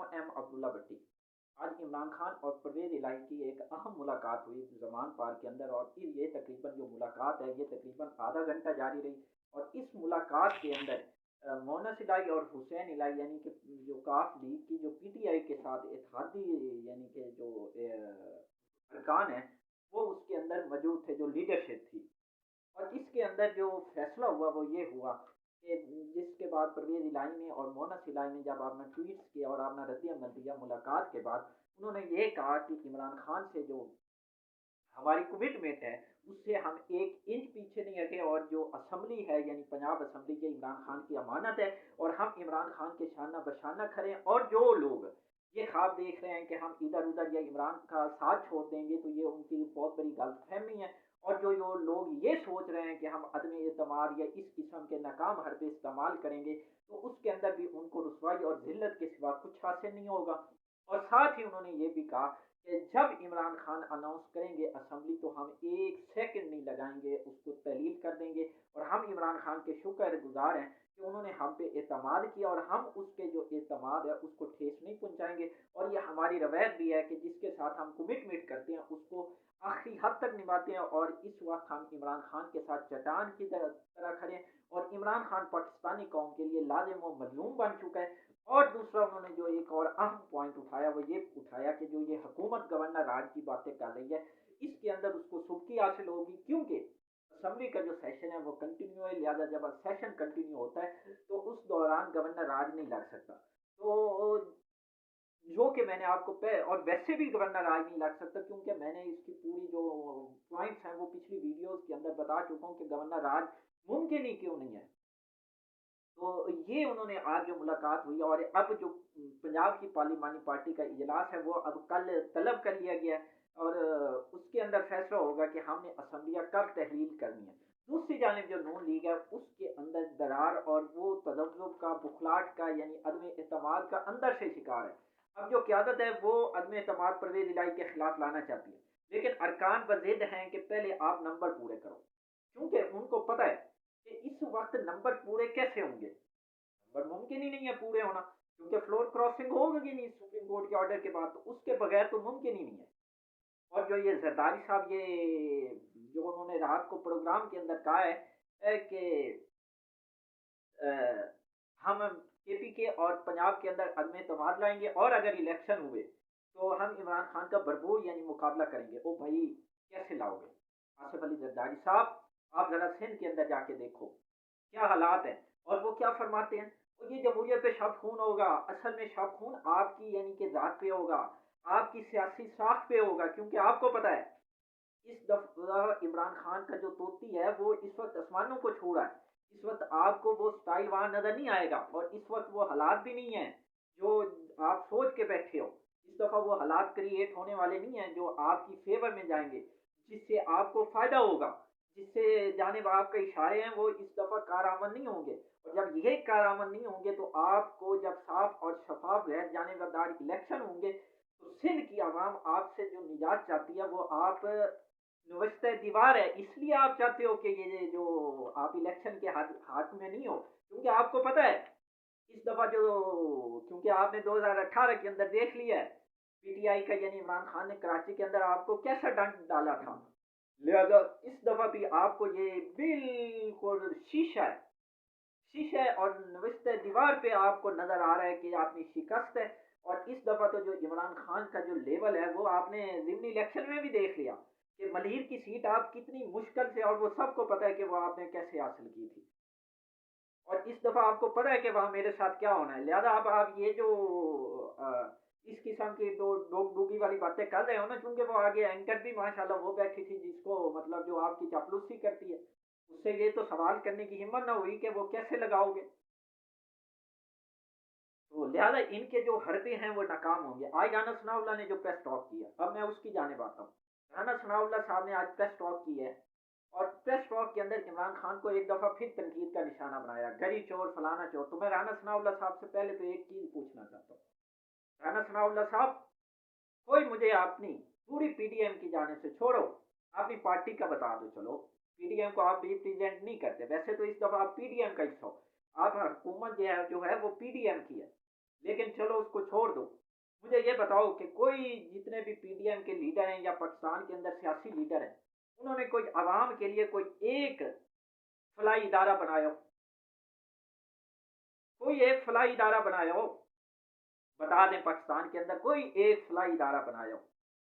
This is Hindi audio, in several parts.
अब्दुल्ला भट्टी। आज इमरान खान और परवेज़ इलाही की एक अहम मुलाकात हुई ज़मान पार्क के अंदर, और फिर ये तकरीबन जो मुलाकात है ये तकरीबन आधा घंटा जारी रही। और इस मुलाकात के अंदर मोनस इलाही और हुसैन इलाही यानी कि जो काफ लीग की जो पीटीआई के साथ इत्तेहादी यानी कि जो अरकान है वो उसके अंदर मौजूद थे, जो लीडरशिप थी। और इसके अंदर जो फैसला हुआ वो ये हुआ कि जिसके बाद परवेज़ इलाही ने और मोनस इलाही ने जब आपने ट्वीट्स किया और आपने रद्द-ए-अमल दिया मुलाकात के बाद, उन्होंने ये कहा कि इमरान खान से जो हमारी कमिटमेंट है उससे हम एक इंच पीछे नहीं हटे, और जो असम्बली है यानी पंजाब असम्बली ये इमरान खान की अमानत है, और हम इमरान खान के शाना बशाना खड़े हैं। और जो लोग ये ख्वाब देख रहे हैं कि हम इधर उधर या इमरान का साथ छोड़ देंगे तो ये उनकी बहुत बड़ी गलतफहमी है। और जो लोग ये सोच रहे हैं कि हम अदम एतमाद या इस किस्म के नाकाम हरबे इस्तेमाल करेंगे तो उसके अंदर भी उनको रुसवाई और जिल्लत के सिवा कुछ हासिल नहीं होगा। और साथ ही उन्होंने ये भी कहा कि जब इमरान खान अनाउंस करेंगे असम्बली तो हम एक सेकंड नहीं लगाएंगे, उसको तहलील कर देंगे। और हम इमरान खान के शुक्रगुजार हैं कि उन्होंने हम पे एतमाद किया, और हम उसके जो एतमाद है उसको ठेस नहीं पहुंचाएंगे। और ये हमारी रवैयत भी है कि जिसके साथ हम कमिटमेंट करते हैं उसको आखिरी हद तक निभाते हैं। और इस वक्त हम इमरान खान के साथ चट्टान की तरह खड़े हैं, और इमरान खान पाकिस्तानी कौम के लिए लाजिम व मजलूम बन चुका है। और दूसरा उन्होंने जो एक और अहम पॉइंट उठाया वो ये उठाया कि जो ये हुकूमत गवर्नर राज की बातें कर रही है इसके अंदर उसको सुबकी हासिल होगी, क्योंकि असम्बली का जो सेशन है वो कंटिन्यू है, लिहाजा जब सेशन कंटिन्यू होता है तो उस दौरान गवर्नर राज नहीं लग सकता। तो जो कि मैंने आपको और वैसे भी गवर्नर आज नहीं लग सकता, क्योंकि मैंने इसकी पूरी जो पॉइंट्स हैं वो पिछली वीडियोस के अंदर बता चुका हूँ कि गवर्नर राज मुमकिन ही क्यों नहीं है। तो ये उन्होंने आज जो मुलाकात हुई, और अब जो पंजाब की पार्लिमानी पार्टी का इजलास है वो अब कल तलब कर लिया गया है, और उसके अंदर फैसला होगा कि हमने असम्बलियाँ कब तहलील करनी है। दूसरी जानिब जो नून लीग है उसके अंदर दरार और वो तजब्जुब का बुखलाहट का यानी अदम एतमाद का अंदर से शिकार है। अब जो क़यादत है वो अदम एतमाद परवेज़ इलाही के खिलाफ लाना चाहती है, लेकिन अरकान बज़िद हैं कि पहले आप नंबर पूरे करो, क्योंकि उनको पता है कि इस वक्त नंबर पूरे कैसे होंगे। नंबर मुमकिन ही नहीं है पूरे होना, क्योंकि फ्लोर क्रॉसिंग होगी नहीं सुप्रीम कोर्ट के ऑर्डर के बाद, तो उसके बगैर तो मुमकिन ही नहीं है। और जो ये जरदारी साहब ये जो उन्होंने रात को प्रोग्राम के अंदर कहा है कि अ, हम केपी के और पंजाब के अंदर अदम एतमाद लाएंगे, और अगर इलेक्शन हुए तो हम इमरान खान का भरपूर यानी मुकाबला करेंगे। ओ भाई, कैसे लाओगे आसिफ अली जरदारी साहब? आप जरा सिंध के अंदर जाके देखो क्या हालात हैं। और वो क्या फरमाते हैं, तो ये जमहूरियत पे शब खून होगा, असल में शब खून आपकी यानी कि जात पे होगा, आपकी सियासी साख पे होगा। क्योंकि आपको पता है इस दफा इमरान खान का जो तोती है वो इस वक्त आसमानों को छू रहा है। इस वक्त आपको वो स्टाइल वहां नजर नहीं आएगा, और इस वक्त वो हालात भी नहीं है जो आप सोच के बैठे हो। इस दफा वो हालात क्रिएट होने वाले नहीं है जो आपकी फेवर में जाएंगे, जिससे आपको फायदा होगा, जिससे जानिब आपके इशारे हैं वो इस दफा कारामद नहीं होंगे। और जब ये कारामद नहीं होंगे तो आपको जब साफ और शफाफ गैर जानिबदार इलेक्शन होंगे तो सिंध की आवाम आपसे जो निजात चाहती है वो आप नुव्वते दीवार है, इसलिए आप चाहते हो कि ये जो आप इलेक्शन के हाथ में नहीं हो। क्योंकि आपको पता है इस दफा जो, क्योंकि आपने 2018 के अंदर देख लिया है पीटीआई का यानी इमरान खान ने कराची के अंदर आपको कैसा डंड डाला था। लिहाजा इस दफा भी आपको ये बिल्कुल शीशा है और नविश्ते दीवार पे आपको नजर आ रहा है कि आपकी शिकस्त है। और इस दफा तो जो इमरान खान का जो लेवल है वो आपने जिमनी इलेक्शन में भी देख लिया कि मलिर की सीट आप कितनी मुश्किल से, और वो सबको पता है कि वो आपने कैसे हासिल की थी। और इस दफा आपको पता है कि वहां मेरे साथ क्या होना है। लिहाजा अब आप ये जो इस किस्म की दो डोग डोगी वाली बातें कर रहे हो ना, क्योंकि वो आगे एंकर भी माशाल्लाह वो बैठी थी जिसको मतलब जो आपकी चापलूसी करती है, उससे ये तो सवाल करने की हिम्मत ना हुई कि वो कैसे लगाओगे। तो लिहाजा इनके जो हरबे हैं वो नाकाम होंगे। आज राना सनाउल्लाह ने जो प्रेस टॉक किया, अब मैं उसकी जानिब आता हूँ। राना सनाउल्लाह साहब ने आज प्रेस टॉक की है, और प्रेस टॉक के अंदर इमरान खान को एक दफा फिर तनकीद का निशाना बनाया, गरी चोर फलाना चोर। तो मैं राना सनाउल्लाह साहब से पहले तो एक चीज पूछना चाहता हूँ, राना सनाउल्लाह साहब, कोई मुझे अपनी पूरी पीडीएम की जाने से छोड़ो, अपनी पार्टी का बता दो। चलो पीडीएम को आप रिप्रेजेंट नहीं करते, वैसे तो इस दफा आप पीडीएम का हिस्सा हो, आप हुकूमत जो है वो पीडीएम की है। लेकिन चलो उसको छोड़ दो। मुझे ये बताओ कि कोई जितने भी पीडीएम के लीडर हैं या पाकिस्तान के अंदर सियासी लीडर हैं, उन्होंने कोई आवाम के लिए कोई एक फलाई इदारा बनाया हो? कोई एक फलाई इदारा बनाया हो? बता दें, पाकिस्तान के अंदर कोई एक फलाई इदारा बनाया हो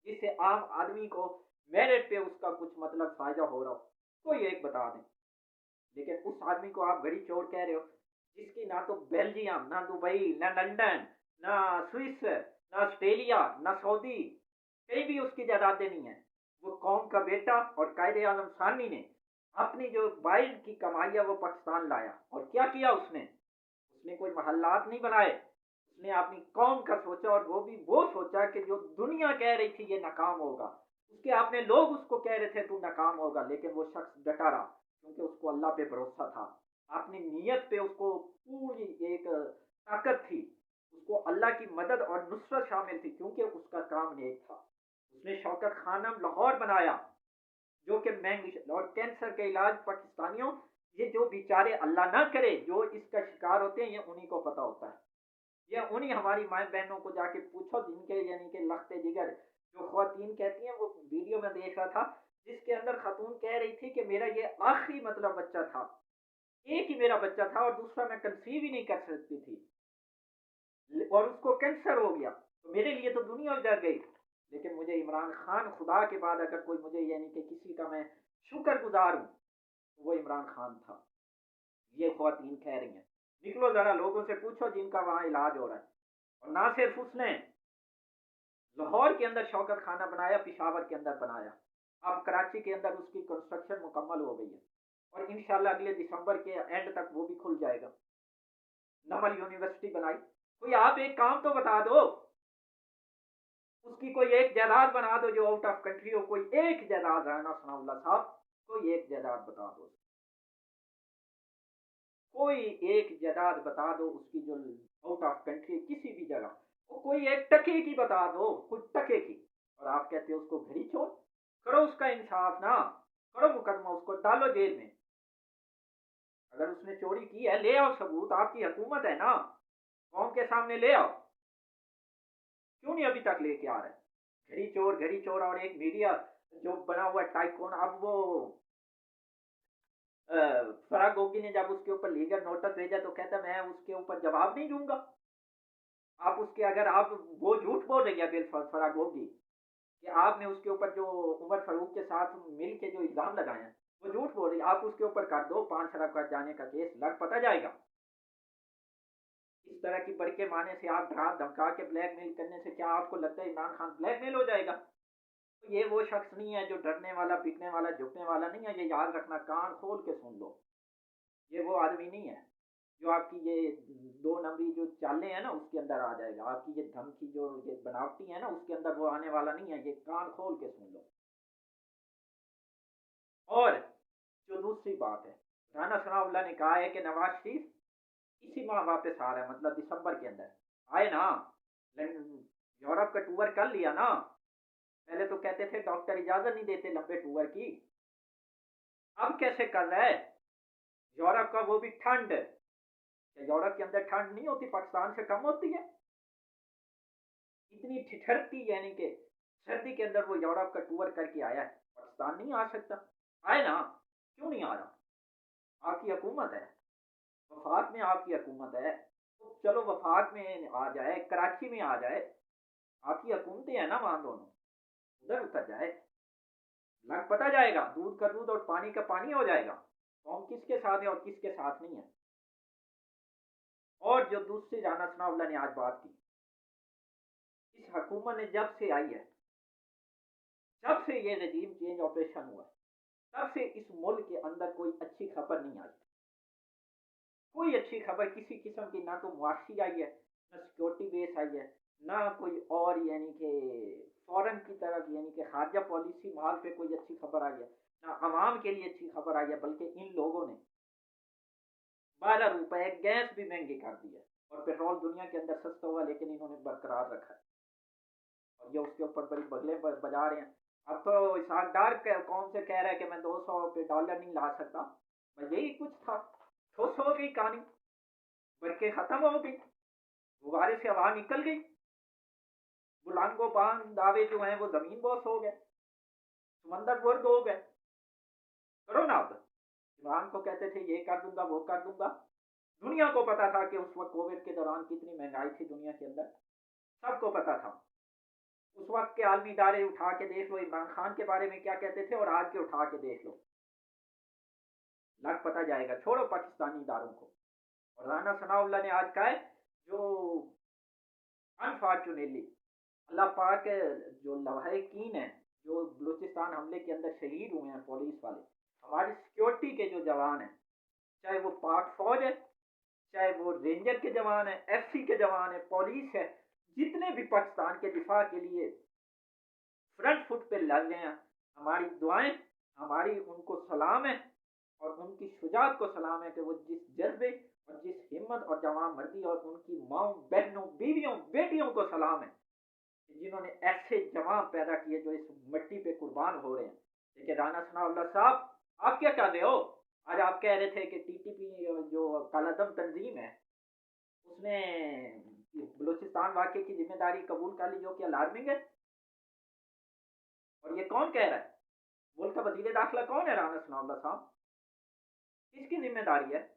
जिससे आम आदमी को मेरिट पे उसका कुछ मतलब फायदा हो रहा हो? कोई एक बता दें। लेकिन उस आदमी को आप घड़ी चोर कह रहे हो, जिसकी ना तो बेल्जियम, ना दुबई, ना लंदन, ना स्विस, ना ऑस्ट्रेलिया, ना सऊदी, कहीं भी उसकी जायदादें नहीं है। वो कौम का बेटा और कायदे आजम सानी ने अपनी जो बाइल की कमाई है वो पाकिस्तान लाया, और क्या किया उसने? उसने कोई महल्लात नहीं बनाए, उसने अपनी कौम का सोचा, और वो भी वो सोचा कि जो दुनिया कह रही थी ये नाकाम होगा, उसके अपने लोग उसको कह रहे थे तू नाकाम होगा, लेकिन वो शख्स डटा रहा क्योंकि उसको अल्लाह पे भरोसा था। अपनी नीयत पे उसको पूरी एक ताकत थी, उसको अल्लाह की मदद और नुसरत शामिल थी क्योंकि उसका काम नेक था। उसने शौकत खानम लाहौर बनाया, जो कि महंगी, और कैंसर का इलाज पाकिस्तानियों, ये जो बेचारे अल्लाह ना करे जो इसका शिकार होते हैं, ये उन्हीं को पता होता है। ये उन्हीं हमारी माए बहनों को जाके पूछो जिनके यानी कि लखते जिगर, जो ख्वातीन कहती हैं। वो वीडियो में देख रहा था जिसके अंदर खातून कह रही थी कि मेरा ये आखिरी मतलब बच्चा था, एक ही मेरा बच्चा था और दूसरा मैं कंसीव ही नहीं कर सकती थी, और उसको कैंसर हो गया, तो मेरे लिए तो दुनिया उजड़ गई। लेकिन मुझे इमरान खान, खुदा के बाद अगर कोई मुझे यानी कि किसी का मैं शुक्रगुजार हूँ तो वो इमरान खान था। ये ख्वातीन कह रही हैं। निकलो जरा लोगों से पूछो जिनका वहां इलाज हो रहा है। और ना सिर्फ उसने लाहौर के अंदर शौकत खाना बनाया, पिशावर के अंदर बनाया, अब कराची के अंदर उसकी कंस्ट्रक्शन मुकम्मल हो गई है, और इंशाल्लाह अगले दिसंबर के एंड तक वो भी खुल जाएगा। नमल यूनिवर्सिटी बनाई। कोई आप एक काम तो बता दो, उसकी कोई एक जायदाद बना दो जो आउट ऑफ कंट्री हो, कोई एक जायदाद, राना सनाउल्लाह साहब, कोई एक जायदाद बता दो, कोई एक जायदाद बता दो उसकी जो आउट ऑफ कंट्री किसी भी जगह, वो कोई एक टके की बता दो, कोई टके की। और आप कहते हो उसको घड़ी छोड़। करो उसका इंसाफ ना, करो मुकदमा, उसको डालो जेल में। अगर उसने चोरी की है ले आओ सबूत, आपकी हुकूमत है ना, कौम के सामने ले आओ। क्यों नहीं अभी तक लेके आ रहे? घड़ी चोर, घड़ी चोर, और एक मीडिया जो बना हुआ टाइकोन। अब वो फराग गोगी ने जब उसके ऊपर लीगल नोटिस भेजा तो कहता मैं उसके ऊपर जवाब नहीं दूंगा। आप उसके, अगर आप, वो झूठ बोल रही है बिल फराग गोगी कि आपने उसके ऊपर जो उमर फारूक के साथ मिल के जो इल्जाम लगाए हैं वो झूठ बोल रही है। आप उसके ऊपर कर दो 5 अरब का जाने का केस, लग पता जाएगा। इस तरह की बड़के मारने से, आप डरा धमका के ब्लैकमेल करने से क्या आपको लगता है इमरान खान ब्लैकमेल हो जाएगा? तो ये वो शख्स नहीं है जो डरने वाला, बिकने वाला, झुकने वाला नहीं है। ये याद रखना, कान खोल के सुन लो। ये वो आदमी नहीं है जो आपकी ये 2 नंबरी जो चालें हैं ना उसके अंदर आ जाएगा। आपकी ये धमकी जो ये बनावटी है ना उसके अंदर वो आने वाला नहीं है। ये कान खोल के सुन लो। और जो दूसरी बात है, राना सनाउल्लाह ने कहा है कि नवाज शरीफ इसी माह वापस आ रहा है, मतलब दिसंबर के अंदर आए ना। यूरोप का टूर कर लिया ना। पहले तो कहते थे डॉक्टर इजाजत नहीं देते लंबे टूर की, अब कैसे कर रहा है? यूरोप का, वो भी ठंड। क्या यूरोप के अंदर ठंड नहीं होती? पाकिस्तान से कम होती है? इतनी ठिठरती यानी कि सर्दी के अंदर वो यूरोप का टूर करके आया है, पाकिस्तान नहीं आ सकता? आए ना। क्यों नहीं आ रहा? आपकी हुकूमत है, वफाक में आपकी हुकूमत है, तो चलो वफाक में आ जाए, कराची में आ जाए। आपकी हुकूमतें हैं ना वहां दोनों, उधर उतर जाए, लग पता जाएगा, दूध का दूध और पानी का पानी हो जाएगा, कौन किसके साथ है और किसके साथ नहीं है। और जो दूसरी राना सनाउल्लाह ने आज बात की, इस हुकूमत ने जब से आई है, जब से ये रजीम चेंज ऑपरेशन हुआ, तब से इस मुल्क के अंदर कोई अच्छी खबर नहीं आई। कोई अच्छी खबर किसी किस्म की, ना तो मुआशी आई है, ना सिक्योरिटी बेस आई है, ना कोई और यानी कि फॉरेन की तरफ यानी कि खारजा पॉलिसी माल पे कोई अच्छी खबर आई है, ना आवाम के लिए अच्छी खबर आई है। बल्कि इन लोगों ने 12 रुपए गैस भी महंगी कर दी है, और पेट्रोल दुनिया के अंदर सस्ता हुआ लेकिन इन्होंने बरकरार रखा है, और ये उसके ऊपर बड़ी बगले बजा रहे हैं। अब तो इसाकदार कौन से कह रहा है कि मैं $200 नहीं ला सकता। भाई यही कुछ था, खुश हो गई कहानी, बरके खत्म हो गई, गुब्बारे से हवा निकल गई, बुलंदो बांध दावे जो हैं वो जमीन बोस हो गए, समंदर बुर्द हो गए। करो ना, आप इमरान को कहते थे ये कर दूंगा वो कर दूंगा। दुनिया को पता था कि उस वक्त कोविड के दौरान कितनी महंगाई थी दुनिया के अंदर, सबको पता था। उस वक्त के आलमी इदारे उठा के देख लो इमरान खान के बारे में क्या कहते थे, और आज के उठा के देख लो, लग पता जाएगा। छोड़ो पाकिस्तानी इदारों को। और राना सनाउल्लाह ने आज कहा है जो अनफॉर्चुनेटली अल्लाह पाक जो लवाहिकीन है जो बलूचिस्तान हमले के अंदर शहीद हुए हैं, पुलिस वाले, हमारी सिक्योरिटी के जो जवान हैं, चाहे वो पाक फौज है, चाहे वो रेंजर के जवान है, एफसी के जवान है, पुलिस है, जितने भी पाकिस्तान के दिफा के लिए फ्रंट फुट पे लग रहे हैं, हमारी दुआएं, हमारी उनको सलाम है, और उनकी शुजात को सलाम है कि वो जिस जज्बे और जिस हिम्मत और जवान मर्दी, और उनकी माओ बहनों बीवियों बेटियों को सलाम है जिन्होंने ऐसे जवान पैदा किए जो इस मिट्टी पे कुर्बान हो रहे हैं। देखिए राना सनाउल्लाह साहब, आप क्या कर रहे हो? आज आप कह रहे थे कि टीटीपी जो कालादम तंजीम है उसने बलूचिस्तान वाक़े की जिम्मेदारी कबूल कर ली, जो कि अलार्मिंग है। और ये कौन कह रहा है? मुल्क का वजीर दाखिला कौन है? राना सनाउल्लाह साहब। किसकी जिम्मेदारी है?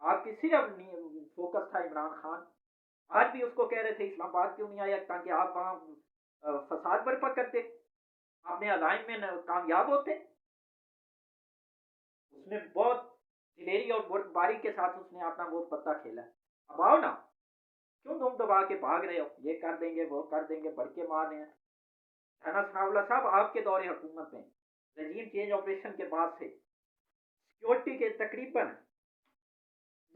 आपकी सिर्फ फोकस था इमरान खान। आज भी उसको कह रहे थे इस्लामाबाद क्यों नहीं आया, ताकि आप वहां फसाद बर्पा करते, अपने अजाइम में कामयाब होते। उसने बहुत दिलेरी और बुर्दबारी के साथ उसने अपना वो पत्ता खेला। अब आओ ना, क्यों तुम दबा के भाग रहे हो? ये कर देंगे वो कर देंगे, भड़के मार रहे हैं। राना सनाउल्लाह साहब, आपके दौरे हुकूमत में रजीम चेंज ऑपरेशन के बाद से सिक्योरिटी के तकरीबन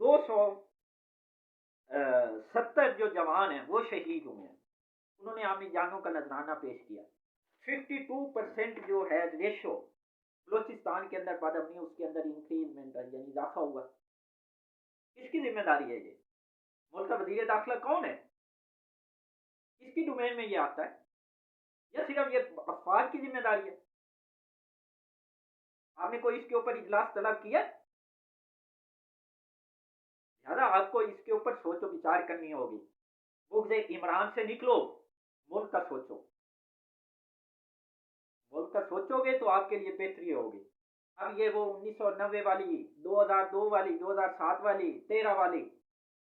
270 जो जवान हैं वो शहीद हुए हैं। उन्होंने अपनी जानों का नजराना पेश किया। 52% जो है रेशो बलोचिस्तान के अंदर बदअमनी, उसके अंदर इंक्रीजमेंट यानी इजाफा हुआ। किसकी जिम्मेदारी है ये? मुल्क का वजीर दाखिला कौन है? किसकी डोमेन में ये आता है? या सिर्फ ये अफवाज की जिम्मेदारी है? आपने कोई इसके ऊपर इजलास तलब किया? ज्यादा आपको इसके ऊपर सोचो विचार करनी होगी। बुग़्ज़ इमरान से निकलो, मुल्क का सोचो। मुल्क का सोचोगे तो आपके लिए बेहतरी होगी। अब ये वो 1990 वाली, 2002 वाली, 2007 वाली, 13 वाली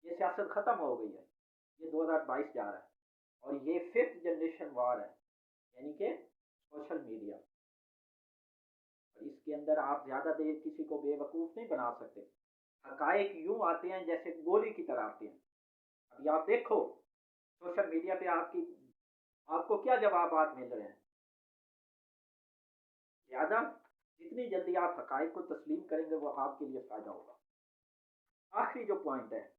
ये सियासत खत्म हो गई है। ये 2022 जा रहा है, और ये 5th जनरेशन वार है, यानी कि सोशल मीडिया। और इसके अंदर आप ज्यादा देर किसी को बेवकूफ नहीं बना सकते। हकायक यूं आते हैं जैसे गोली की तरह आते हैं। अभी आप देखो सोशल मीडिया पे आपको क्या जवाब मिल रहे हैं। लिहाजा जितनी जल्दी आप हकायक को तस्लीम करेंगे वो आपके लिए फायदा होगा। आखिरी जो पॉइंट है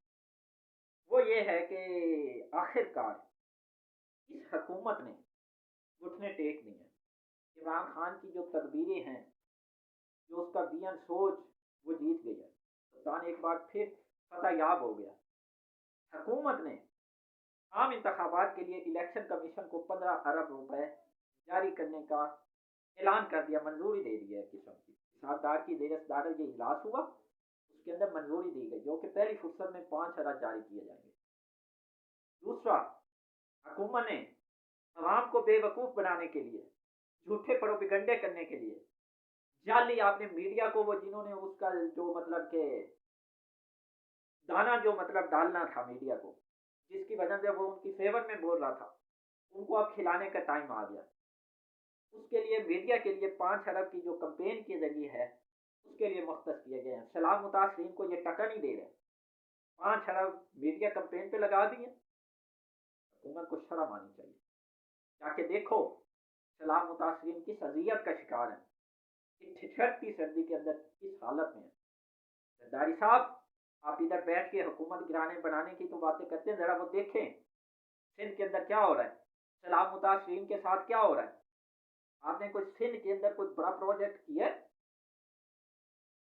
वो ये है कि आखिरकार इस हुकूमत ने घुटने टेक दिए हैं। इमरान खान की जो तदबीरें हैं, जो उसका विजन सोच, वो जीत गई है। सुल्तान एक बार फिर फतह याब हो गया। हुकूमत ने आम इंतखाबात के लिए इलेक्शन कमीशन को 15 अरब रुपए जारी करने का ऐलान कर दिया, मंजूरी दे दी है। किस्म की हिसाबदार की देरसदार ये इजलास हुआ, उसके अंदर मंजूरी दी गई, जो कि पहली फुर्सत में 5 अरब जारी किए जाएंगे। दूसरा, हुकूमत ने अवाम को बेवकूफ़ बनाने के लिए, झूठे प्रोपेगंडे करने के लिए, जाली आपने मीडिया को, वो जिन्होंने उसका जो मतलब के दाना जो मतलब डालना था मीडिया को, जिसकी वजह से वो उनकी फेवर में बोल रहा था, उनको अब खिलाने का टाइम आ गया। उसके लिए मीडिया के लिए 5 अरब की जो कंपेन के जरिए है उसके लिए मुख्तस किए गए हैं। सलाम मुतासरीन को ये टका नहीं दे रहे, 5 अरब मीडिया कंपेन पे लगा दिए। हुकूमत को शर्म आनी चाहिए। जाके देखो सलाम मुतासरीन किस अजियत का शिकार है, ठिठुरती सर्दी के अंदर किस हालत में है। जरदारी साहब, आप इधर बैठ के हुकूमत गिराने बनाने की तो बातें करते हैं, जरा वो देखें सिंध के अंदर क्या हो रहा है, सलाम मुतासरीन के साथ क्या हो रहा है। आपने कोई सिंध के अंदर कोई बड़ा प्रोजेक्ट किया?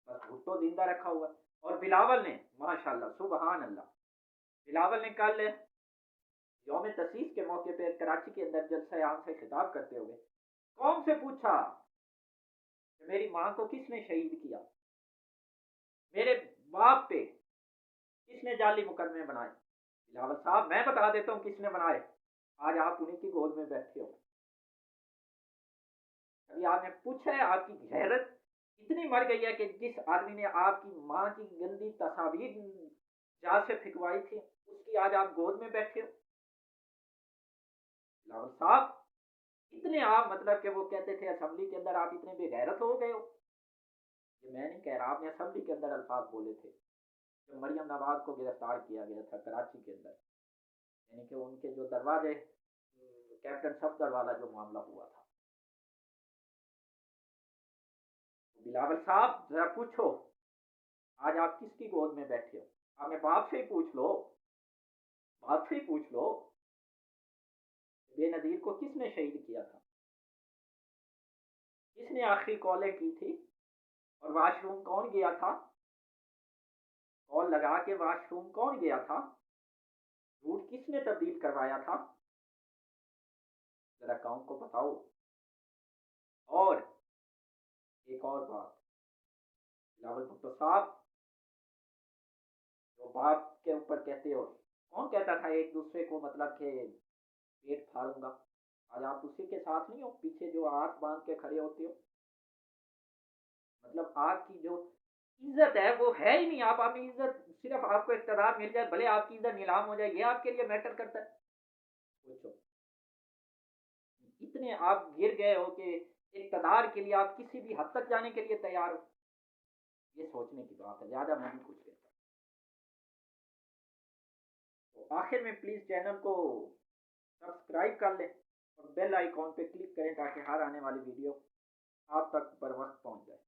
बस भुट्टो जिंदा रखा हुआ। और बिलावल ने माशाल्लाह सुबहान अल्लाह, बिलावल ने कल यौम तसीस के मौके पर कराची के अंदर जलसा आम से खिताब करते हुए कौम से पूछा कि मेरी मां को किसने शहीद किया, मेरे बाप पे किसने जाली मुकदमे बनाए। बिलावल साहब मैं बता देता हूँ किसने बनाए। आज आप उन्हीं की गोद में बैठे हो। अभी आपने पूछा है, आपकी गैरत इतनी मर गई है कि जिस आदमी ने आपकी माँ की गंदी तस्वीर जहाँ से फिकवाई थी, उसकी आज आप गोद में बैठे हो। बिलावल साहब, इतने आप मतलब कि वो कहते थे असेंबली के अंदर आप इतने बेगैरत हो गए हो। ये मैं नहीं कह रहा, आपने असेंबली के अंदर अल्फाज बोले थे जब मरियम नवाज को गिरफ्तार किया गया था कराची के अंदर, यानी कि उनके जो दरवाजे कैप्टन सफदर वाला जो मामला हुआ था। बिलावल साहब जरा पूछो, आज आप किसकी गोद में बैठे हो? आपने बाप से ही पूछ लो, बाप से ही पूछ लो, बेनजीर को किसने शहीद किया था? किसने आखिरी कॉलें की थी? और वाशरूम कौन गया था? कॉल लगा के वाशरूम कौन गया था? रूट किसने तब्दील करवाया था? जरा कौम को बताओ। और एक और बात, बिलावल भुट्टो साहब, जो बाप के ऊपर कहते हो, कौन कहता था एक दूसरे को मतलब के पेट फाड़ूंगा? आज आप उसी के साथ नहीं हो, पीछे जो हाथ बांध के खड़े होते हो। मतलब आपकी जो इज्जत है वो है ही नहीं। आप अपनी इज्जत, सिर्फ आपको इख्तियार मिल जाए, भले आपकी इज्जत नीलाम हो जाए, ये आपके लिए मैटर करता है? सोचो, इतने आप गिर गए हो कि इख्तियार के लिए आप किसी भी हद तक जाने के लिए तैयार हो। ये सोचने की बात है, ज्यादा मैं नहीं कुछ कहता। तो आखिर में प्लीज चैनल को सब्सक्राइब कर लें और बेल आइकॉन पे क्लिक करें ताकि हर आने वाली वीडियो आप तक बर वक्त पहुंच जाए।